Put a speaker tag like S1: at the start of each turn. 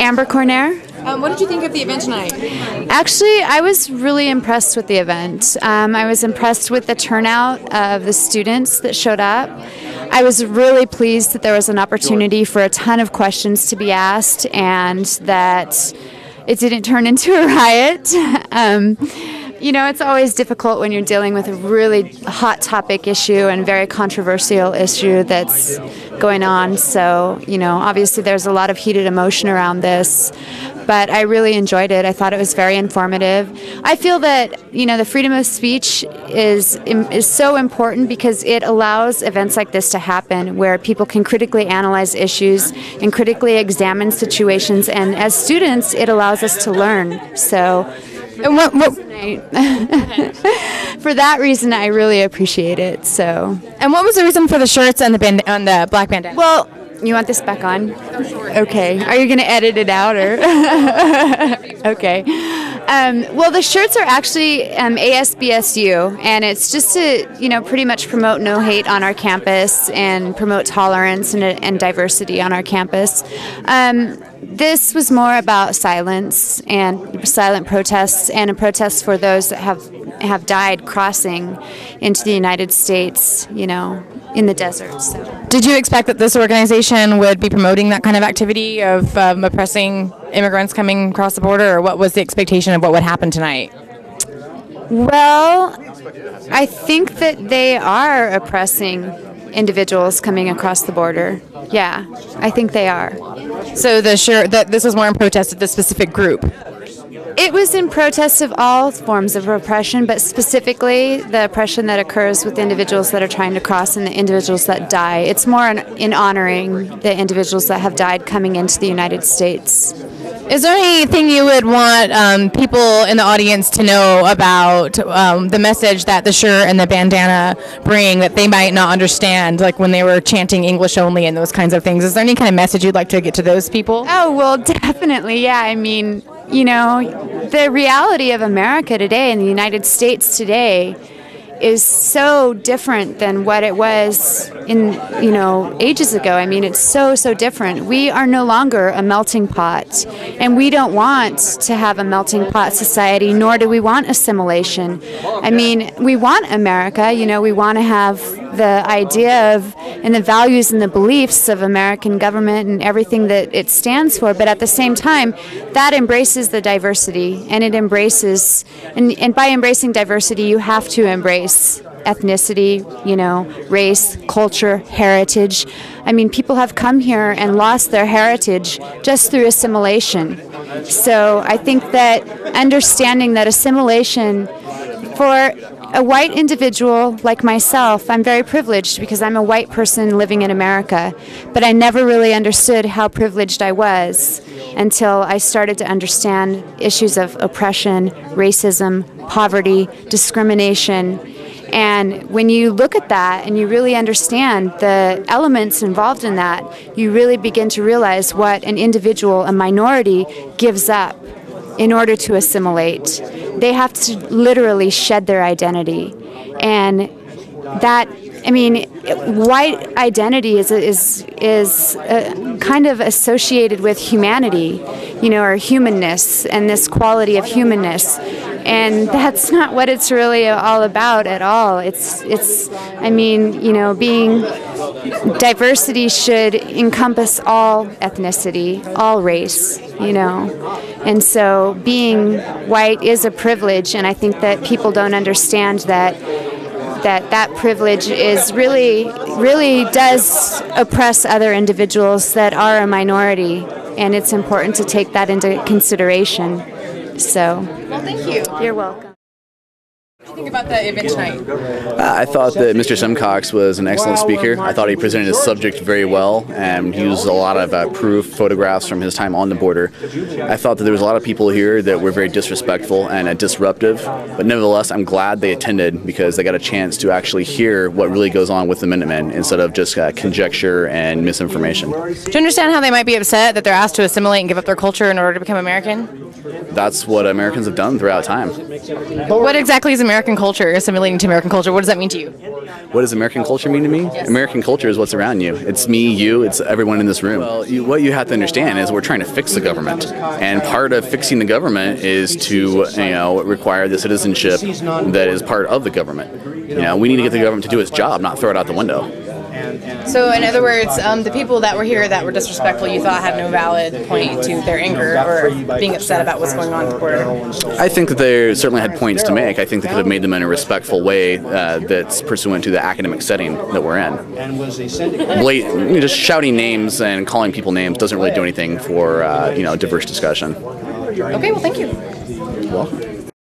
S1: Amber Cornair.
S2: What did you think of the event tonight?
S1: Actually, I was really impressed with the event. I was impressed with the turnout of the students that showed up. I was really pleased that there was an opportunity for a ton of questions to be asked and that it didn't turn into a riot. You know, it's always difficult when you're dealing with a really hot topic issue and very controversial issue that's going on. So, you know, obviously there's a lot of heated emotion around this, but I really enjoyed it. I thought it was very informative. I feel that, you know, the freedom of speech is so important because it allows events like this to happen where people can critically analyze issues and critically examine situations. And as students, it allows us to learn. So, and for that reason, I really appreciate it. So,
S2: and what was the reason for the shirts and the black bandana?
S1: Well, you want this back on? Okay. Are you going to edit it out or? Okay. Well, the shirts are actually ASBSU, and it's just to, you know, pretty much promote no hate on our campus and promote tolerance and diversity on our campus. This was more about silence and silent protests and a protest for those that have died crossing into the United States, you know, in the desert. So.
S2: Did you expect that this organization would be promoting that kind of activity of oppressing immigrants coming across the border, or what was the expectation of what would happen tonight?
S1: Well, I think that they are oppressing individuals coming across the border. Yeah, I think they are.
S2: So that this was more in protest of this specific group?
S1: It was in protest of all forms of oppression, but specifically the oppression that occurs with individuals that are trying to cross and the individuals that die. It's more in honoring the individuals that have died coming into the United States.
S2: Is there anything you would want people in the audience to know about the message that the shirt and the bandana bring that they might not understand, like when they were chanting English only and those kinds of things? Is there any kind of message you'd like to get to those people?
S1: Oh, well, definitely, yeah. I mean, you know, the reality of America today and the United States today is so different than what it was in, you know, ages ago. I mean, it's so different. We are no longer a melting pot, and we don't want to have a melting pot society, nor do we want assimilation. I mean, we want America, you know, we want to have the idea of and the values and the beliefs of American government and everything that it stands for, but at the same time, that embraces the diversity, and it embraces, and by embracing diversity, you have to embrace ethnicity, you know, race, culture, heritage. I mean, people have come here and lost their heritage just through assimilation. So I think that understanding that assimilation for a white individual like myself, I'm very privileged because I'm a white person living in America, but I never really understood how privileged I was until I started to understand issues of oppression, racism, poverty, discrimination. And when you look at that and you really understand the elements involved in that, you really begin to realize what an individual, a minority, gives up in order to assimilate. They have to literally shed their identity. And that, I mean, white identity is kind of associated with humanity, you know, or humanness, and this quality of humanness. And that's not what it's really all about at all. It's I mean, you know, diversity should encompass all ethnicity, all race, you know. And so being white is a privilege, and I think that people don't understand that privilege is really does oppress other individuals that are a minority, and it's important to take that into consideration. So,
S2: well, thank you.
S1: You're welcome.
S2: What do you think about the event tonight?
S3: I thought that Mr. Simcox was an excellent speaker. I thought he presented his subject very well, and he used a lot of proof photographs from his time on the border. I thought that there was a lot of people here that were very disrespectful and disruptive, but nevertheless, I'm glad they attended because they got a chance to actually hear what really goes on with the Minutemen instead of just conjecture and misinformation.
S2: Do you understand how they might be upset that they're asked to assimilate and give up their culture in order to become American?
S3: That's what Americans have done throughout time.
S2: What exactly is American American culture, assimilating to American culture, what does that mean to you?
S3: What does American culture mean to me?
S2: Yes.
S3: American culture is what's around you. It's me, you, it's everyone in this room. Well, what you have to understand is we're trying to fix the government. And part of fixing the government is to, require the citizenship that is part of the government. We need to get the government to do its job, not throw it out the window.
S2: So, in other words, the people that were here that were disrespectful, you thought had no valid point to their anger or being upset about what's going on at the border?
S3: I think that they certainly had points to make. I think they could have made them in a respectful way that's pursuant to the academic setting that we're in. Just shouting names and calling people names doesn't really do anything for diverse discussion.
S2: Okay, well, thank you.
S3: You're welcome.